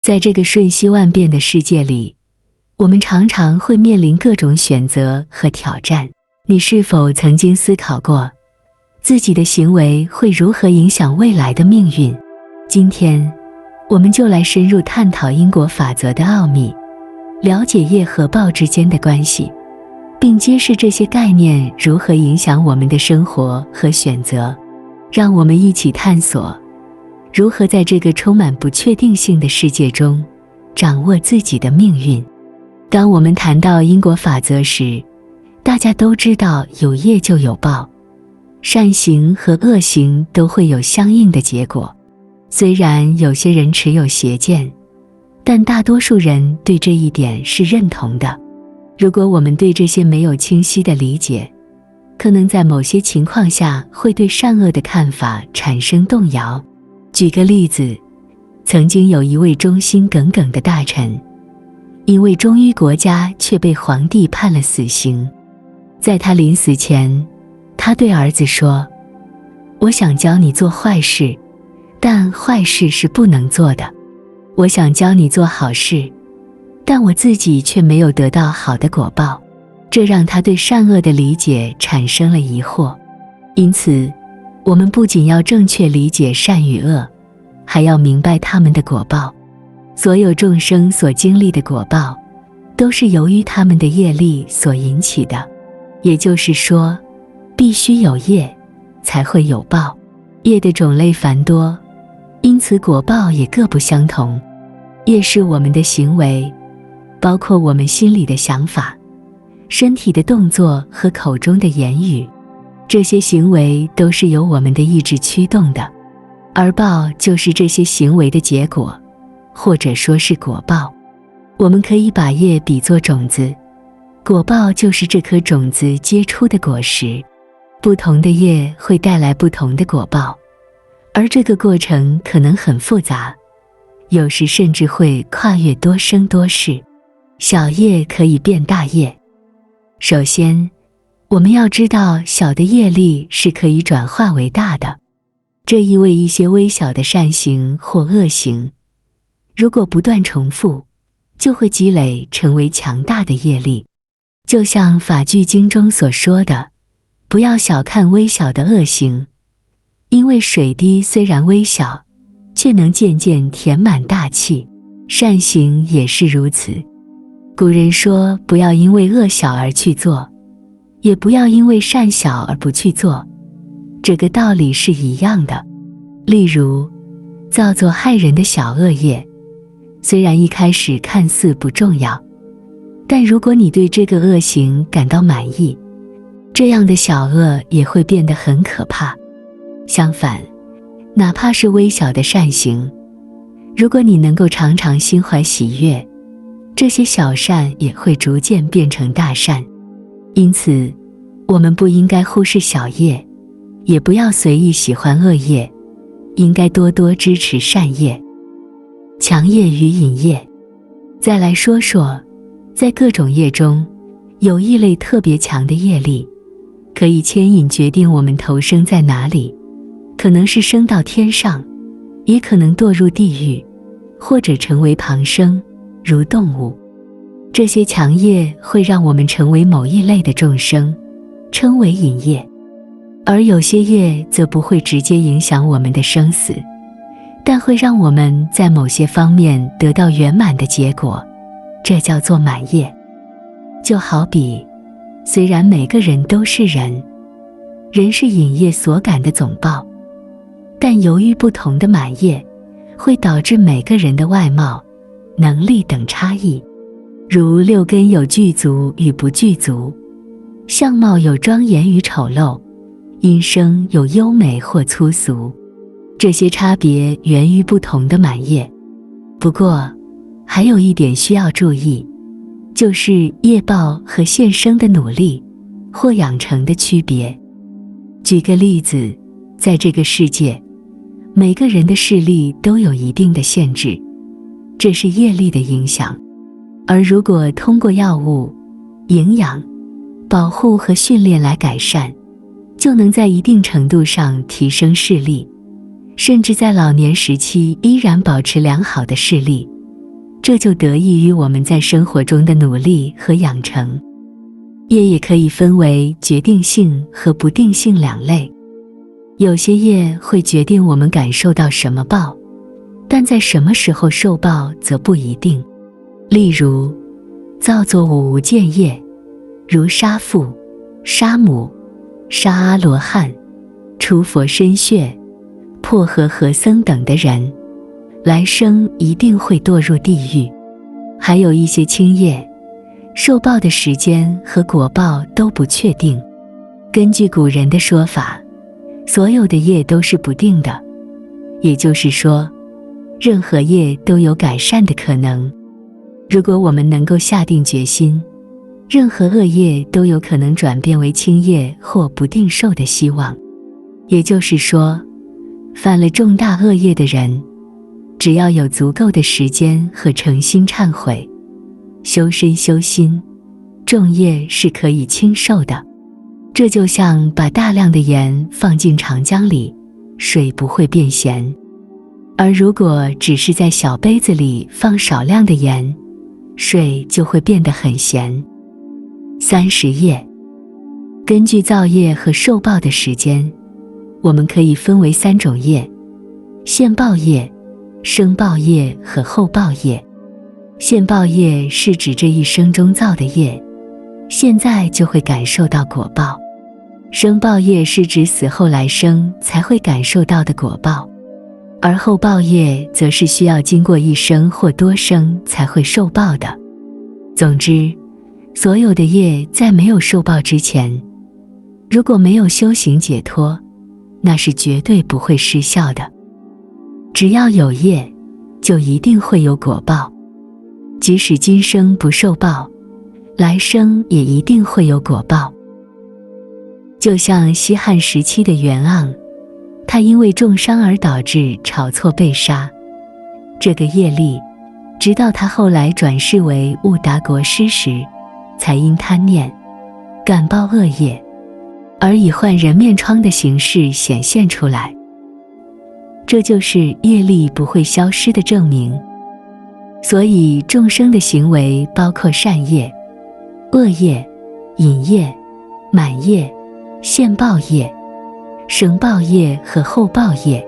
在这个瞬息万变的世界里，我们常常会面临各种选择和挑战。你是否曾经思考过，自己的行为会如何影响未来的命运？今天，我们就来深入探讨因果法则的奥秘，了解业和报之间的关系，并揭示这些概念如何影响我们的生活和选择。让我们一起探索，如何在这个充满不确定性的世界中，掌握自己的命运。当我们谈到因果法则时，大家都知道有业就有报，善行和恶行都会有相应的结果。虽然有些人持有邪见，但大多数人对这一点是认同的。如果我们对这些没有清晰的理解，可能在某些情况下会对善恶的看法产生动摇。举个例子，曾经有一位忠心耿耿的大臣，因为忠于国家却被皇帝判了死刑。在他临死前，他对儿子说：“我想教你做坏事，但坏事是不能做的。我想教你做好事，但我自己却没有得到好的果报。”这让他对善恶的理解产生了疑惑。因此，我们不仅要正确理解善与恶，还要明白他们的果报。所有众生所经历的果报，都是由于他们的业力所引起的。也就是说，必须有业，才会有报。业的种类繁多，因此果报也各不相同。业是我们的行为，包括我们心里的想法、身体的动作和口中的言语，这些行为都是由我们的意志驱动的。而报就是这些行为的结果，或者说是果报。我们可以把业比作种子，果报就是这颗种子结出的果实。不同的业会带来不同的果报，而这个过程可能很复杂，有时甚至会跨越多生多世。小业可以变大业。首先，我们要知道小的业力是可以转化为大的。这意味一些微小的善行或恶行，如果不断重复，就会积累成为强大的业力。就像法句经中所说的，不要小看微小的恶行，因为水滴虽然微小，却能渐渐填满大器。善行也是如此。古人说，不要因为恶小而去做，也不要因为善小而不去做，这个道理是一样的。例如，造作害人的小恶业，虽然一开始看似不重要，但如果你对这个恶行感到满意，这样的小恶也会变得很可怕。相反，哪怕是微小的善行，如果你能够常常心怀喜悦，这些小善也会逐渐变成大善。因此，我们不应该忽视小业，也不要随意喜欢恶业，应该多多支持善业。强业与隐业。再来说说，在各种业中，有一类特别强的业力，可以牵引决定我们投生在哪里，可能是升到天上，也可能堕入地狱，或者成为旁生，如动物。这些强业会让我们成为某一类的众生，称为隐业。而有些业则不会直接影响我们的生死，但会让我们在某些方面得到圆满的结果，这叫做满业。就好比，虽然每个人都是人，人是隐业所感的总报，但由于不同的满业，会导致每个人的外貌、能力等差异。如六根有具足与不具足，相貌有庄严与丑陋，音声有优美或粗俗，这些差别源于不同的满业。不过，还有一点需要注意，就是业报和现生的努力或养成的区别。举个例子，在这个世界，每个人的视力都有一定的限制，这是业力的影响。而如果通过药物、营养、保护和训练来改善，就能在一定程度上提升视力，甚至在老年时期依然保持良好的视力，这就得益于我们在生活中的努力和养成。业也可以分为决定性和不定性两类。有些业会决定我们感受到什么报，但在什么时候受报则不一定。例如，造作五无间业，如杀父、杀母、杀阿罗汉、出佛身血、破和僧等的人，来生一定会堕入地狱。还有一些轻业，受报的时间和果报都不确定。根据古人的说法，所有的业都是不定的，也就是说，任何业都有改善的可能。如果我们能够下定决心，任何恶业都有可能转变为轻业或不定受的希望。也就是说，犯了重大恶业的人，只要有足够的时间和诚心忏悔，修身修心，重业是可以轻受的。这就像把大量的盐放进长江里，水不会变咸。而如果只是在小杯子里放少量的盐，水就会变得很咸。30业，根据造业和受报的时间，我们可以分为3种业：现报业、生报业和后报业。现报业是指这一生中造的业，现在就会感受到果报。生报业是指死后来生才会感受到的果报，而后报业则是需要经过一生或多生才会受报的。总之，所有的业在没有受报之前，如果没有修行解脱，那是绝对不会失效的。只要有业，就一定会有果报。即使今生不受报，来生也一定会有果报。就像西汉时期的袁盎，他因为重伤而导致晁错被杀，这个业力直到他后来转世为悟达国师时，才因贪念感报恶业，而以患人面疮的形式显现出来。这就是业力不会消失的证明。所以众生的行为包括善业、恶业、隐业、满业、现报业、生报业和后报业，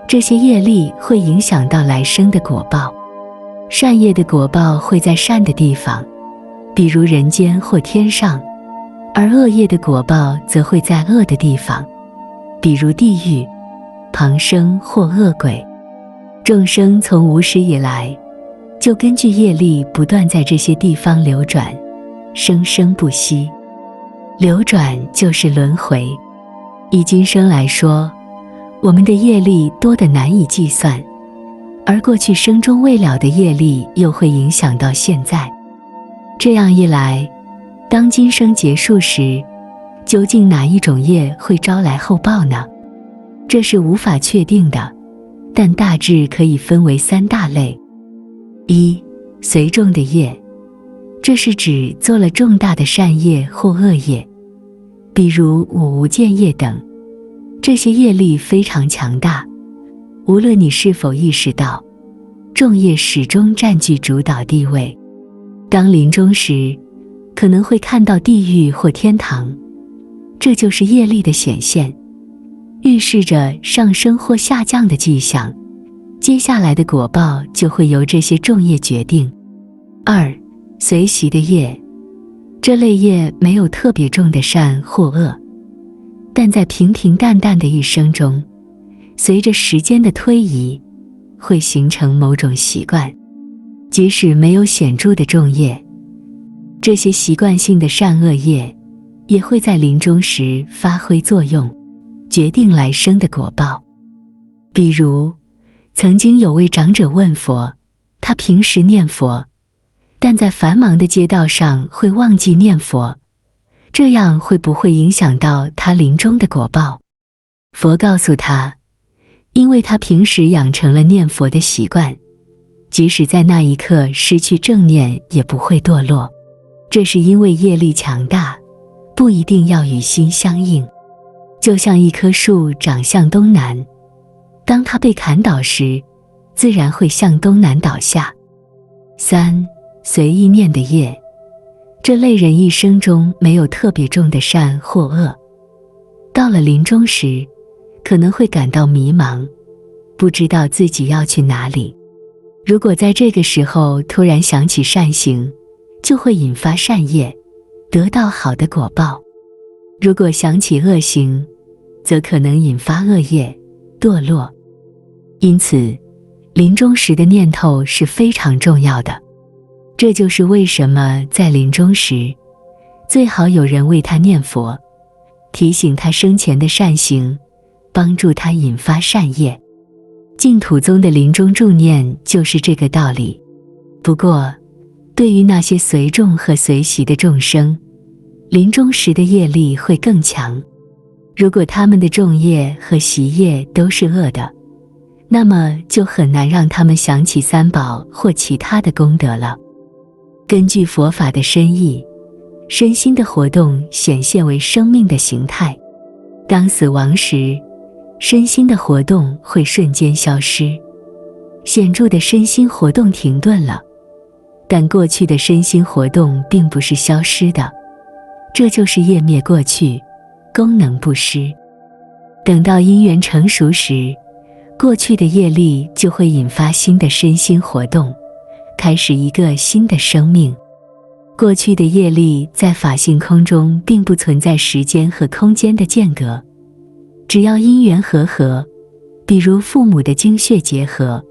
这些业力会影响到来生的果报。善业的果报会在善的地方，比如人间或天上，而恶业的果报则会在恶的地方，比如地狱、旁生或恶鬼。众生从无始以来，就根据业力不断在这些地方流转，生生不息。流转就是轮回。以今生来说，我们的业力多得难以计算，而过去生中未了的业力又会影响到现在。这样一来，当今生结束时，究竟哪一种业会招来后报呢？这是无法确定的，但大致可以分为3大类。1. 随众的业，这是指做了重大的善业或恶业，比如五无间业等。这些业力非常强大，无论你是否意识到，重业始终占据主导地位。当临终时，可能会看到地狱或天堂，这就是业力的显现，预示着上升或下降的迹象。接下来的果报就会由这些重业决定。2. 随习的业，这类业没有特别重的善或恶，但在平平淡淡的一生中，随着时间的推移，会形成某种习惯。即使没有显著的重业，这些习惯性的善恶业也会在临终时发挥作用，决定来生的果报。比如，曾经有位长者问佛，他平时念佛，但在繁忙的街道上会忘记念佛，这样会不会影响到他临终的果报？佛告诉他，因为他平时养成了念佛的习惯，即使在那一刻失去正念也不会堕落。这是因为业力强大，不一定要与心相应。就像一棵树长向东南，当它被砍倒时，自然会向东南倒下。3. 随意念的业，这类人一生中没有特别重的善或恶，到了临终时，可能会感到迷茫，不知道自己要去哪里。如果在这个时候突然想起善行，就会引发善业，得到好的果报。如果想起恶行，则可能引发恶业，堕落。因此，临终时的念头是非常重要的。这就是为什么在临终时，最好有人为他念佛，提醒他生前的善行，帮助他引发善业。净土宗的临终助念就是这个道理。不过，对于那些随众和随喜的众生，临终时的业力会更强。如果他们的众业和习业都是恶的，那么就很难让他们想起三宝或其他的功德了。根据佛法的深意，身心的活动显现为生命的形态。当死亡时，身心的活动会瞬间消失，显著的身心活动停顿了。但过去的身心活动并不是消失的，这就是业灭过去，功能不失。等到因缘成熟时，过去的业力就会引发新的身心活动，开始一个新的生命。过去的业力在法性空中并不存在时间和空间的间隔，只要因缘和合，比如父母的精血结合，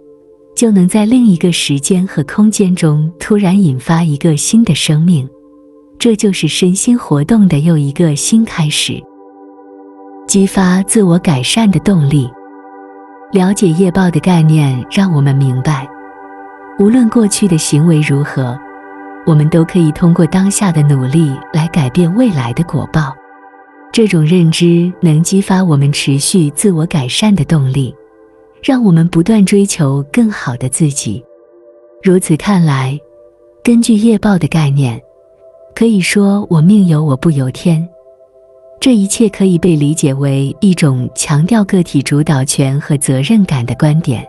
就能在另一个时间和空间中突然引发一个新的生命。这就是身心活动的又一个新开始，激发自我改善的动力。了解业报的概念，让我们明白，无论过去的行为如何，我们都可以通过当下的努力来改变未来的果报。这种认知能激发我们持续自我改善的动力，让我们不断追求更好的自己。如此看来，根据业报的概念，可以说我命由我不由天。这一切可以被理解为一种强调个体主导权和责任感的观点。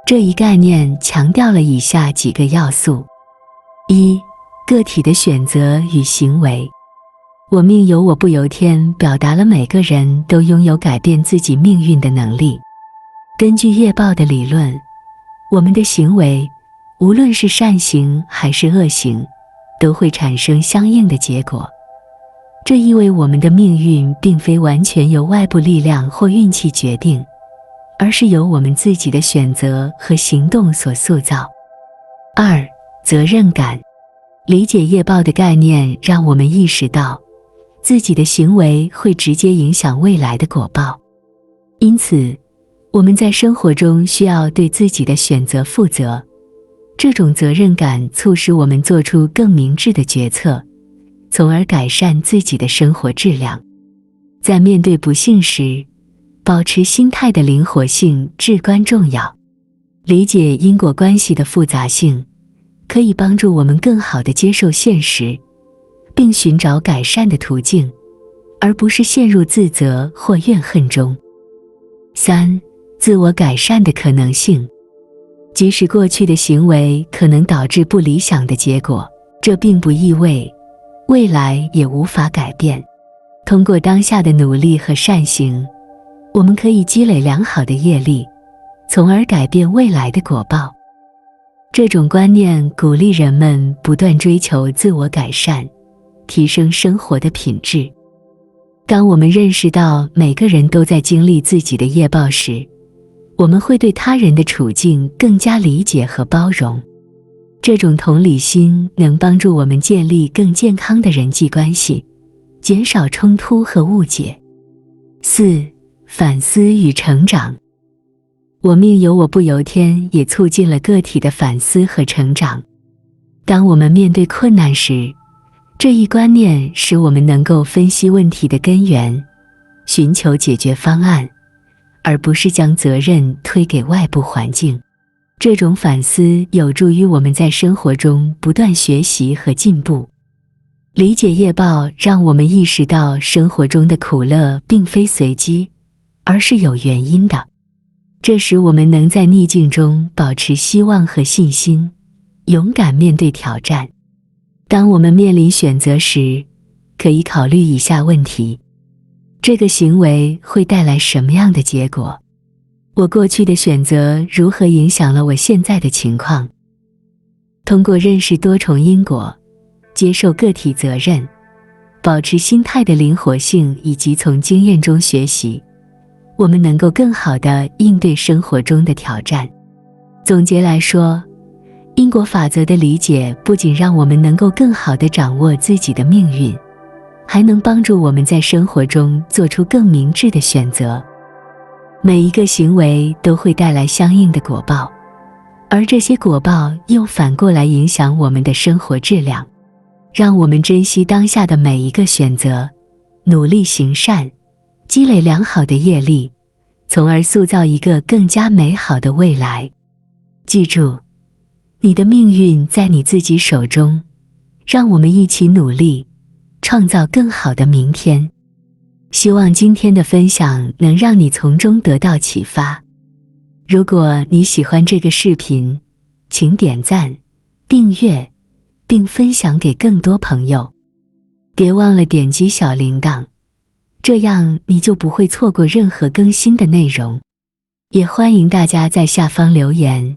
这一概念强调了以下几个要素：一、个体的选择与行为。我命由我不由天表达了每个人都拥有改变自己命运的能力。根据业报的理论，我们的行为，无论是善行还是恶行，都会产生相应的结果。这意味我们的命运并非完全由外部力量或运气决定，而是由我们自己的选择和行动所塑造。二、责任感。理解业报的概念，让我们意识到自己的行为会直接影响未来的果报。因此，我们在生活中需要对自己的选择负责。这种责任感促使我们做出更明智的决策，从而改善自己的生活质量。在面对不幸时，保持心态的灵活性至关重要。理解因果关系的复杂性，可以帮助我们更好地接受现实，并寻找改善的途径，而不是陷入自责或怨恨中。三、自我改善的可能性。即使过去的行为可能导致不理想的结果，这并不意味未来也无法改变。通过当下的努力和善行，我们可以积累良好的业力，从而改变未来的果报。这种观念鼓励人们不断追求自我改善，提升生活的品质。当我们认识到每个人都在经历自己的业报时，我们会对他人的处境更加理解和包容。这种同理心能帮助我们建立更健康的人际关系，减少冲突和误解。四、反思与成长。我命由我不由天也促进了个体的反思和成长。当我们面对困难时，这一观念使我们能够分析问题的根源，寻求解决方案，而不是将责任推给外部环境。这种反思有助于我们在生活中不断学习和进步。理解业报让我们意识到生活中的苦乐并非随机，而是有原因的。这使我们能在逆境中保持希望和信心，勇敢面对挑战。当我们面临选择时，可以考虑以下问题：这个行为会带来什么样的结果？我过去的选择如何影响了我现在的情况？通过认识多重因果，接受个体责任，保持心态的灵活性以及从经验中学习，我们能够更好地应对生活中的挑战。总结来说，因果法则的理解不仅让我们能够更好地掌握自己的命运，还能帮助我们在生活中做出更明智的选择。每一个行为都会带来相应的果报，而这些果报又反过来影响我们的生活质量。让我们珍惜当下的每一个选择，努力行善，积累良好的业力，从而塑造一个更加美好的未来。记住，你的命运在你自己手中，让我们一起努力，创造更好的明天。希望今天的分享能让你从中得到启发。如果你喜欢这个视频，请点赞、订阅，并分享给更多朋友。别忘了点击小铃铛，这样你就不会错过任何更新的内容。也欢迎大家在下方留言，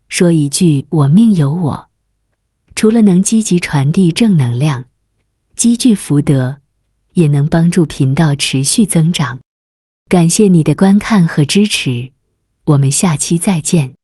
说一句“我命由我”。除了能积极传递正能量，积聚福德，也能帮助频道持续增长。感谢你的观看和支持，我们下期再见。